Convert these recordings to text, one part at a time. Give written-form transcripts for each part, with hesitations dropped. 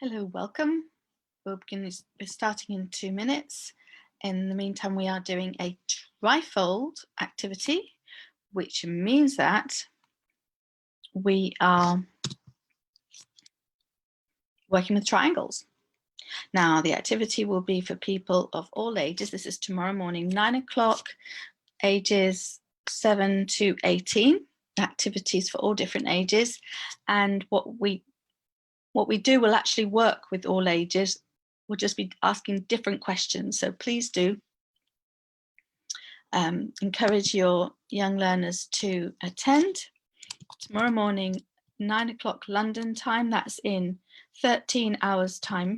Hello, welcome. We'll be starting in 2 minutes. In the meantime, we are doing a trifold activity, which means that we are working with triangles. Now, the activity will be for people of all ages. This is tomorrow morning, 9 o'clock, ages 7 to 18. Activities for all different ages. And what we do will actually work with all ages. We'll just be asking different questions. So please do encourage your young learners to attend. Tomorrow morning, 9 o'clock London time, that's in 13 hours time.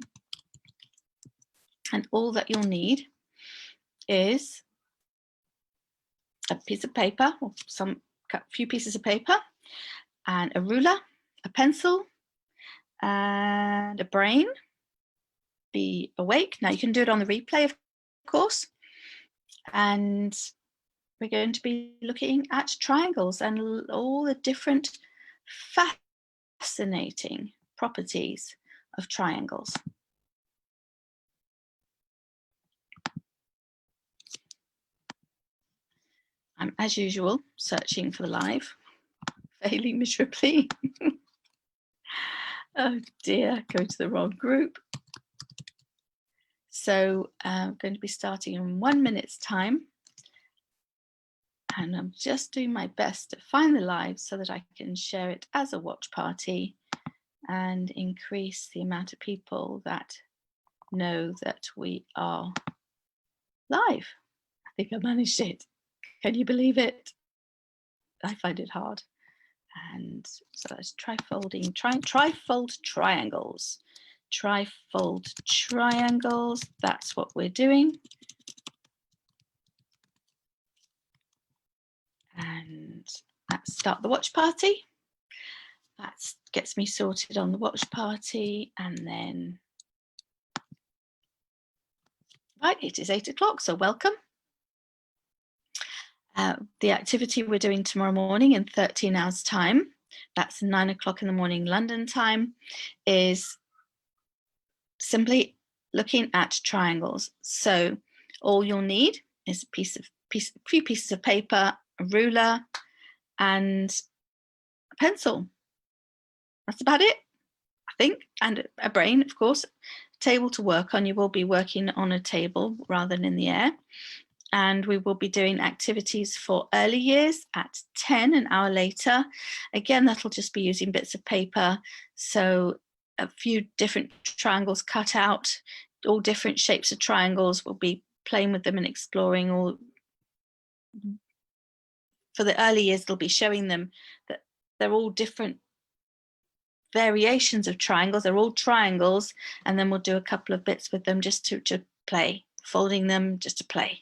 And all that you'll need is a piece of paper, or a few pieces of paper, and a ruler, a pencil, and a brain. Be awake. Now you can do it on the replay, of course. And we're going to be looking at triangles and all the different fascinating properties of triangles. I'm, as usual, searching for the live, failing miserably. Oh dear, going to the wrong group. So I'm going to be starting in 1 minute's time. And I'm just doing my best to find the live so that I can share it as a watch party and increase the amount of people that know that we are live. I think I managed it. Can you believe it? I find it hard. And so let's trifolding, trifold triangles. Trifold triangles, that's what we're doing. And let's start the watch party. That gets me sorted on the watch party, and then right, it is 8 o'clock, so welcome. The activity we're doing tomorrow morning in 13 hours time, that's 9 o'clock in the morning London time, is simply looking at triangles. So all you'll need is a few pieces of paper, a ruler, and a pencil. That's about it, I think, and a brain, of course. Table to work on. You will be working on a table rather than in the air. And we will be doing activities for early years at 10, an hour later. Again, that'll just be using bits of paper. So a few different triangles cut out, all different shapes of triangles. We'll be playing with them and exploring all. For the early years, they'll be showing them that they're all different variations of triangles. They're all triangles. And then we'll do a couple of bits with them just to play, folding them just to play.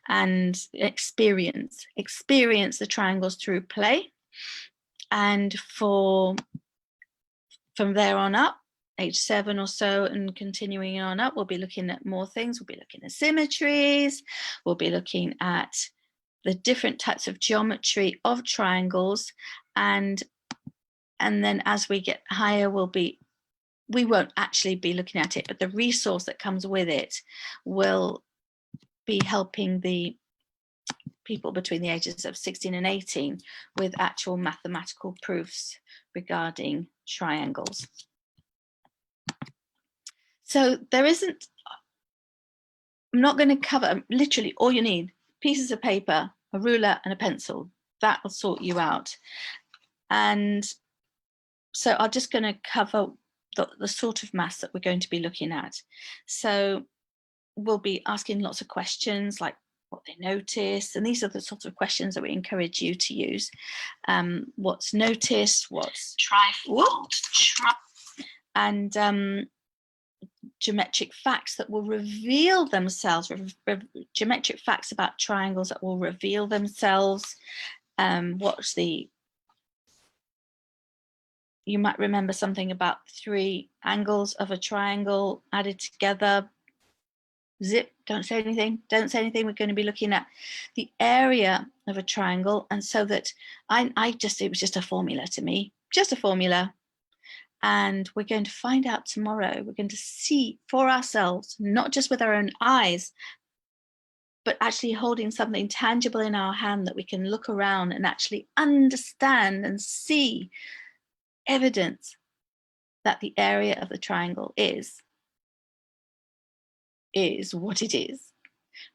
And experience the triangles through play. And from there on up, age 7 or so, and continuing on up, we'll be looking at more things. We'll be looking at symmetries. We'll be looking at the different types of geometry of triangles. And then as we get higher, we won't actually be looking at it, but the resource that comes with it will be helping the people between the ages of 16 and 18 with actual mathematical proofs regarding triangles. So I'm not going to cover literally all you need: pieces of paper, a ruler, and a pencil. That will sort you out. And so I'm just going to cover the sort of maths that we're going to be looking at. So we'll be asking lots of questions like what they notice, and these are the sort of questions that we encourage you to use. What's noticed, what's trifold, and geometric facts that will reveal themselves, geometric facts about triangles that will reveal themselves. You might remember something about 3 angles of a triangle added together. Zip, don't say anything. We're going to be looking at the area of a triangle. And so that it was just a formula to me, just a formula. And we're going to find out tomorrow. We're going to see for ourselves, not just with our own eyes, but actually holding something tangible in our hand that we can look around and actually understand and see evidence that the area of the triangle is what it is.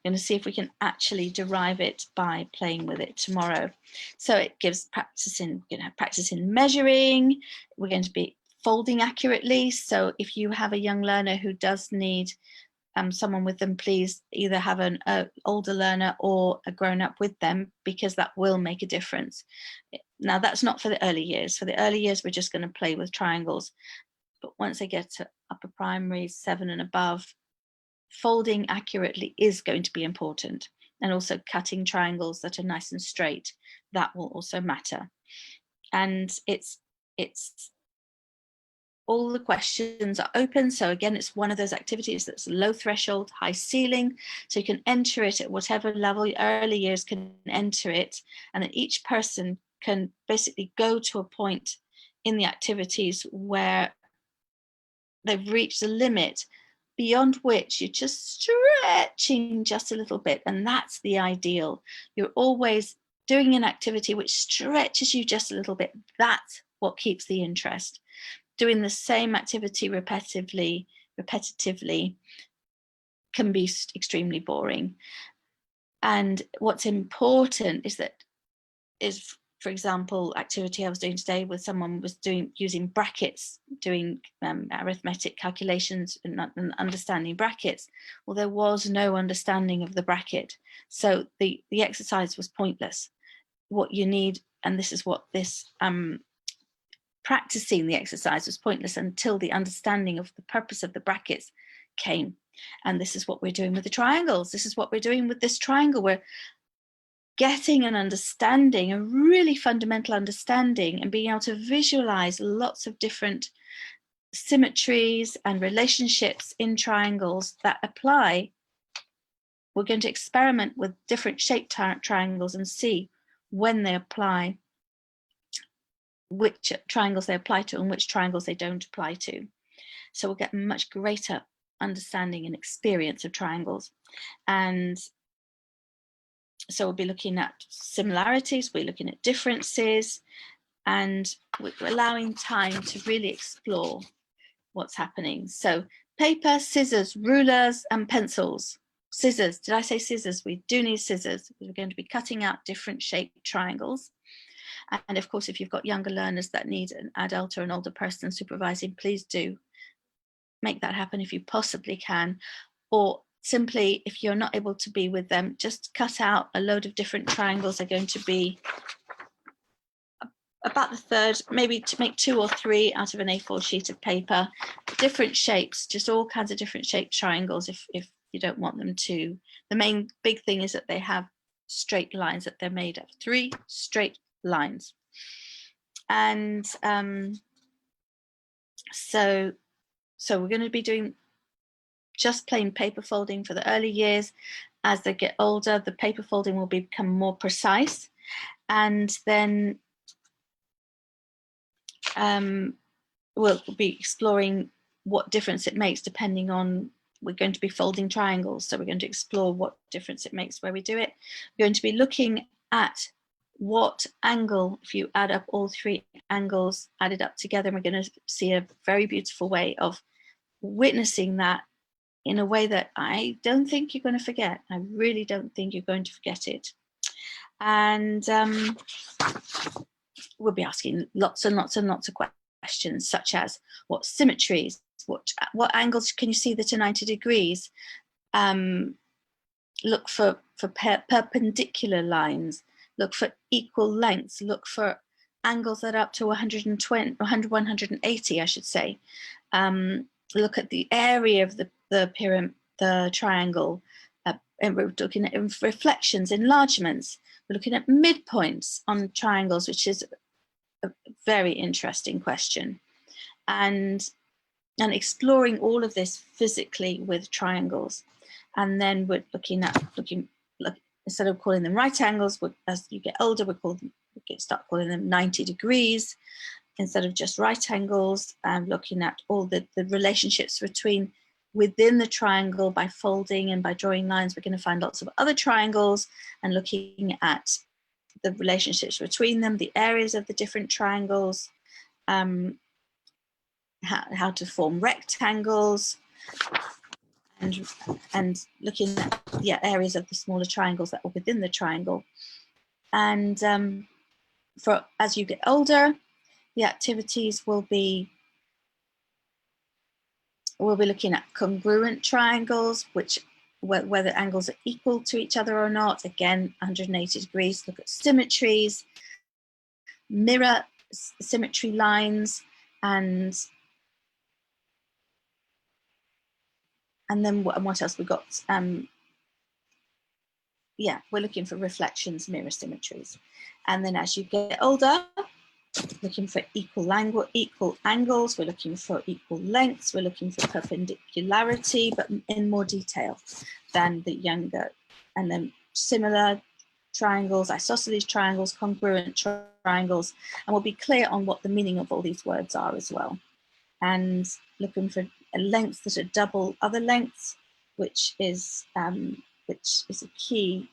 We're going to see if we can actually derive it by playing with it tomorrow. So it gives practice in, practice in measuring. We're going to be folding accurately. So if you have a young learner who does need someone with them, please either have an older learner or a grown-up with them, because that will make a difference. Now, that's not for the early years. For the early years, we're just going to play with triangles. But once they get to upper primary, 7 and above, folding accurately is going to be important, and also cutting triangles that are nice and straight. That will also matter. And it's all the questions are open. So again, it's one of those activities that's low threshold, high ceiling. So you can enter it at whatever level. Early years can enter it, and then each person can basically go to a point in the activities where they've reached the limit beyond which you're just stretching just a little bit. And that's the ideal. You're always doing an activity which stretches you just a little bit. That's what keeps the interest. Doing the same activity repetitively can be extremely boring. And what's important is that for example, activity I was doing today with someone was using brackets, doing arithmetic calculations and understanding brackets. Well, there was no understanding of the bracket. So the exercise was pointless. What you need, and this is what this practicing the exercise was pointless until the understanding of the purpose of the brackets came. And this is what we're doing with the triangles. This is what we're doing with this triangle. We're getting an understanding, a really fundamental understanding, and being able to visualize lots of different symmetries and relationships in triangles that apply. We're going to experiment with different shaped triangles and see when they apply, which triangles they apply to and which triangles they don't apply to. So we'll get a much greater understanding and experience of triangles. And so we'll be looking at similarities, we're looking at differences, and we're allowing time to really explore what's happening. So paper, scissors, rulers, and pencils. Scissors, did I say scissors? We do need scissors. We're going to be cutting out different shaped triangles. And of course, if you've got younger learners that need an adult or an older person supervising, please do make that happen if you possibly can. Or simply, if you're not able to be with them, just cut out a load of different triangles. They're going to be about the third, maybe to make 2 or 3 out of an A4 sheet of paper, different shapes, just all kinds of different shaped triangles if you don't want them to. The main big thing is that they have straight lines, that they're made of 3 straight lines. And so we're going to be doing just plain paper folding for the early years. As they get older, the paper folding will become more precise, and then we'll be exploring what difference it makes depending on, we're going to be folding triangles, so we're going to explore what difference it makes where we do it. We're going to be looking at what angle, if you add up all 3 angles added up together, and we're going to see a very beautiful way of witnessing that in a way that I don't think you're going to forget. I really don't think you're going to forget it. And we'll be asking lots and lots and lots of questions, such as what symmetries, what angles can you see that are 90 degrees? Look for perpendicular lines, look for equal lengths, look for angles that are up to 120, 180, I should say. Look at the area of the pyramid, the triangle, and we're looking at reflections, enlargements. We're looking at midpoints on triangles, which is a very interesting question, and exploring all of this physically with triangles. And then we're looking instead of calling them right angles, as you get older, we start calling them 90 degrees. instead of just right angles, looking at all the relationships within the triangle by folding and by drawing lines. We're going to find lots of other triangles and looking at the relationships between them, the areas of the different triangles, how to form rectangles, and looking at areas of the smaller triangles that are within the triangle. And for as you get older, the activities will be looking at congruent triangles, whether angles are equal to each other or not. Again, 180 degrees, look at symmetries, mirror symmetry lines, and then what else we got? We're looking for reflections, mirror symmetries. And then as you get older, looking for equal angles, we're looking for equal lengths, we're looking for perpendicularity, but in more detail than the younger. And then similar triangles, isosceles triangles, congruent triangles, and we'll be clear on what the meaning of all these words are as well. And looking for lengths that are double other lengths, which is a key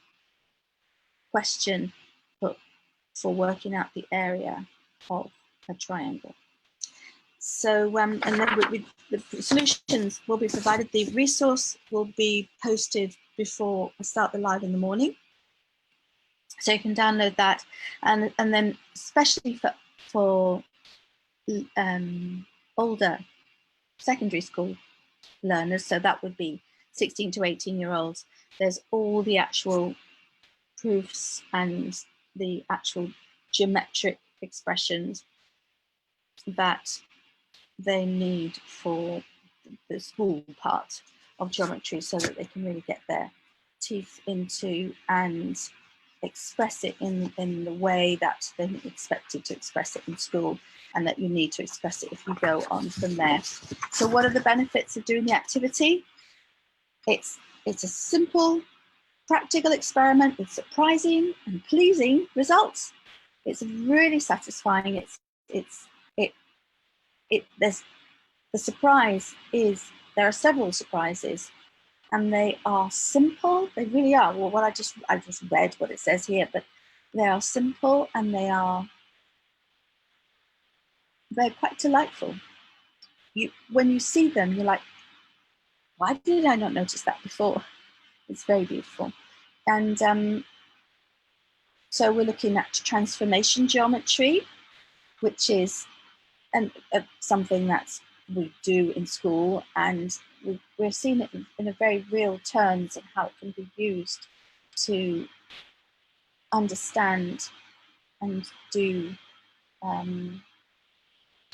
question for working out the area of a triangle. So, and then the solutions will be provided. The resource will be posted before I start the live in the morning. So you can download that, and then especially for older secondary school learners, so that would be 16 to 18-year-olds, there's all the actual proofs and the actual geometric expressions that they need for the school part of geometry, so that they can really get their teeth into and express it in the way that they're expected to express it in school, and that you need to express it if you go on from there. So what are the benefits of doing the activity? It's a simple, practical experiment with surprising and pleasing results. It's really satisfying. There's the surprise is there are several surprises, and they are simple. They really are. Well, I just read what it says here, but they are simple and they're quite delightful. When you see them, you're like, why did I not notice that before? It's very beautiful. And so we're looking at transformation geometry, which is something that we do in school, and we're seeing it in a very real terms of how it can be used to understand and do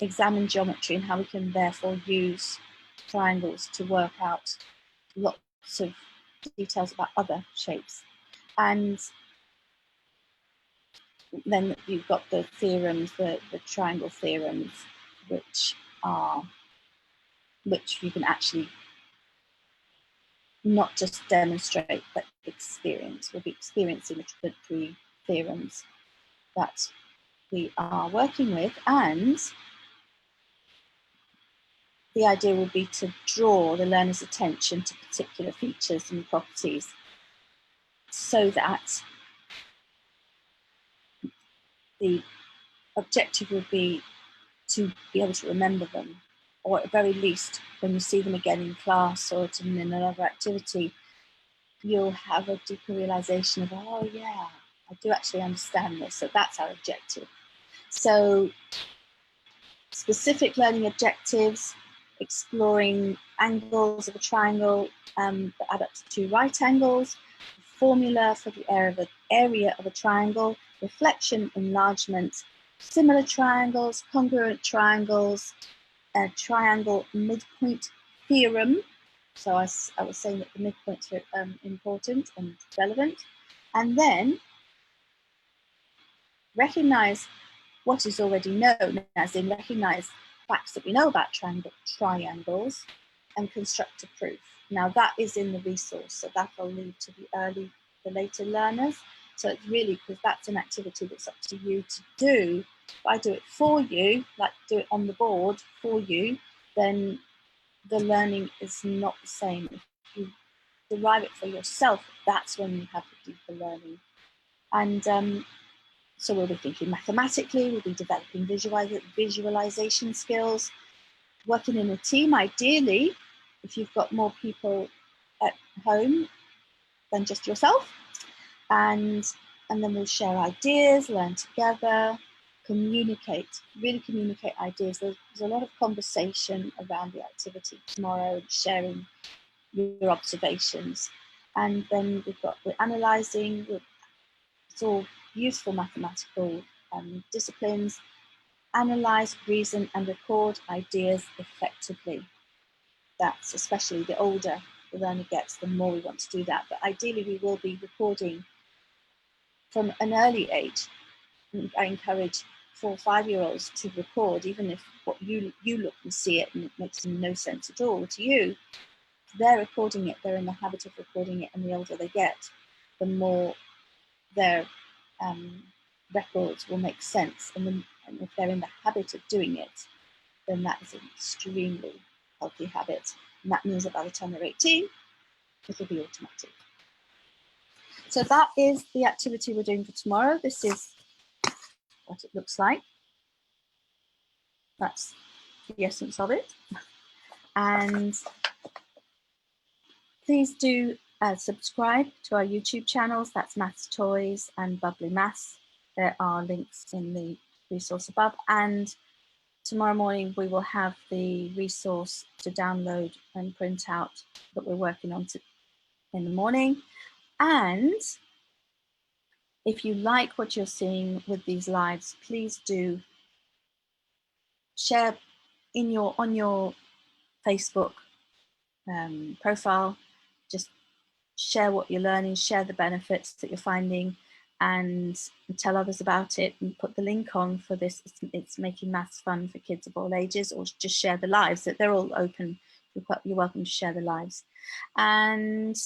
examine geometry, and how we can therefore use triangles to work out lots of details about other shapes. And then you've got the theorems, the triangle theorems, which you can actually not just demonstrate, but experience. We'll be experiencing the three theorems that we are working with, and the idea will be to draw the learner's attention to particular features and properties, so that the objective would be to be able to remember them, or at the very least, when you see them again in class or in another activity, you'll have a deeper realization of, oh yeah, I do actually understand this. So that's our objective. So specific learning objectives, exploring angles of a triangle that add up to 2 right angles, formula for the area of a triangle, reflection, enlargement, similar triangles, congruent triangles, a triangle midpoint theorem. So I was saying that the midpoints are important and relevant. And then recognize what is already known, as in recognize facts that we know about triangles, and construct a proof. Now that is in the resource, so that will lead to the later learners. So it's really, because that's an activity that's up to you to do, If I do it for you, like do it on the board for you, then the learning is not the same. If you derive it for yourself, that's when you have the deeper learning. And so we'll be thinking mathematically, we'll be developing visualization skills, working in a team, ideally, if you've got more people at home than just yourself. And then we'll share ideas, learn together, communicate, really communicate ideas. There's a lot of conversation around the activity tomorrow, sharing your observations. And then we're analysing, it's all useful mathematical disciplines. Analyse, reason and record ideas effectively. That's especially the older the learner gets, the more we want to do that. But ideally we will be recording from an early age. I encourage 4 or 5-year-olds to record, even if what you look and see it and it makes no sense at all to you. They're recording it, they're in the habit of recording it, and the older they get, the more their records will make sense. And if they're in the habit of doing it, then that is an extremely healthy habit. And that means that by the time they're 18, it'll be automatic. So that is the activity we're doing for tomorrow. This is what it looks like. That's the essence of it. And please do subscribe to our YouTube channels. That's Maths Toys and Bubbly Maths. There are links in the resource above. And tomorrow morning we will have the resource to download and print out that we're working on in the morning. And if you like what you're seeing with these lives, please do share on your Facebook profile. Just share what you're learning, share the benefits that you're finding, and tell others about it, and put the link on for this. It's making maths fun for kids of all ages, or just share the lives. That they're all open. You're welcome to share the lives. And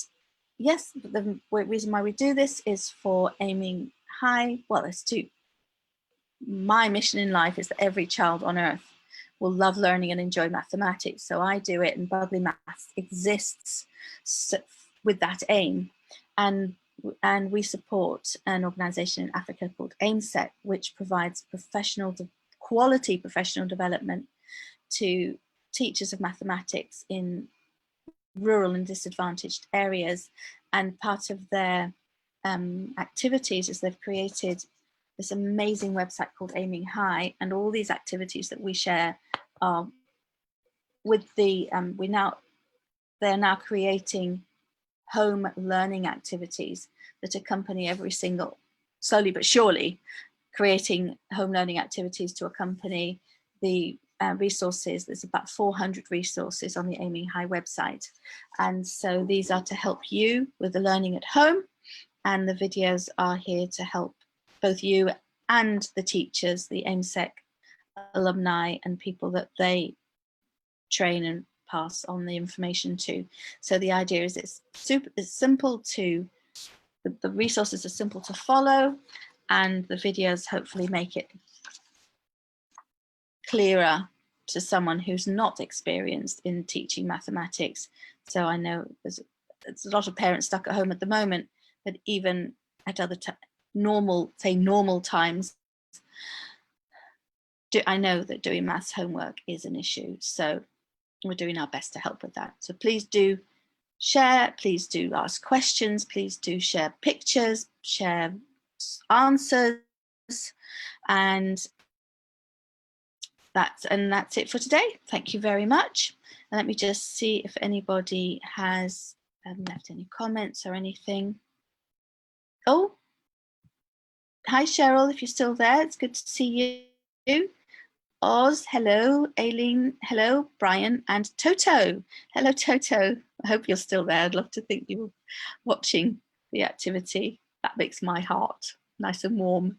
yes, the reason why we do this is for aiming high. Well, there's two. My mission in life is that every child on earth will love learning and enjoy mathematics. So I do it, and Bubbly Maths exists with that aim. And we support an organization in Africa called AIMSEC, which provides quality professional development to teachers of mathematics in rural and disadvantaged areas. And part of their activities is they've created this amazing website called Aiming High, and all these activities that we share are with the they're now creating home learning activities that accompany every single, slowly but surely, creating home learning activities to accompany the resources. There's about 400 resources on the Aiming High website. And so these are to help you with the learning at home, and the videos are here to help both you and the teachers, the AIMSEC alumni and people that they train and pass on the information to. So the idea is it's simple to, the resources are simple to follow, and the videos hopefully make it clearer to someone who's not experienced in teaching mathematics. So I know there's a lot of parents stuck at home at the moment, but even at other normal times, I know that doing maths homework is an issue. So we're doing our best to help with that. So please do share, please do ask questions, please do share pictures, share answers, and that's it for today. Thank you very much. And let me just see if anybody has left any comments or anything. Oh, hi Cheryl, if you're still there, it's good to see you. Oz, hello. Aileen, hello. Brian and Toto. Hello, Toto. I hope you're still there. I'd love to think you were watching the activity. That makes my heart nice and warm.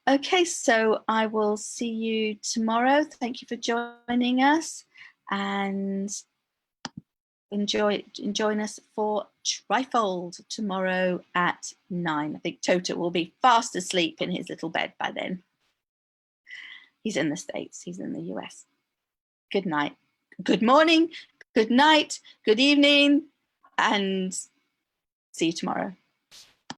Okay, so I will see you tomorrow. Thank you for joining us, and join us for Trifold tomorrow at 9. I think Toto will be fast asleep in his little bed by then. He's in the States. He's in the US. Good night. Good morning. Good night. Good evening. And see you tomorrow.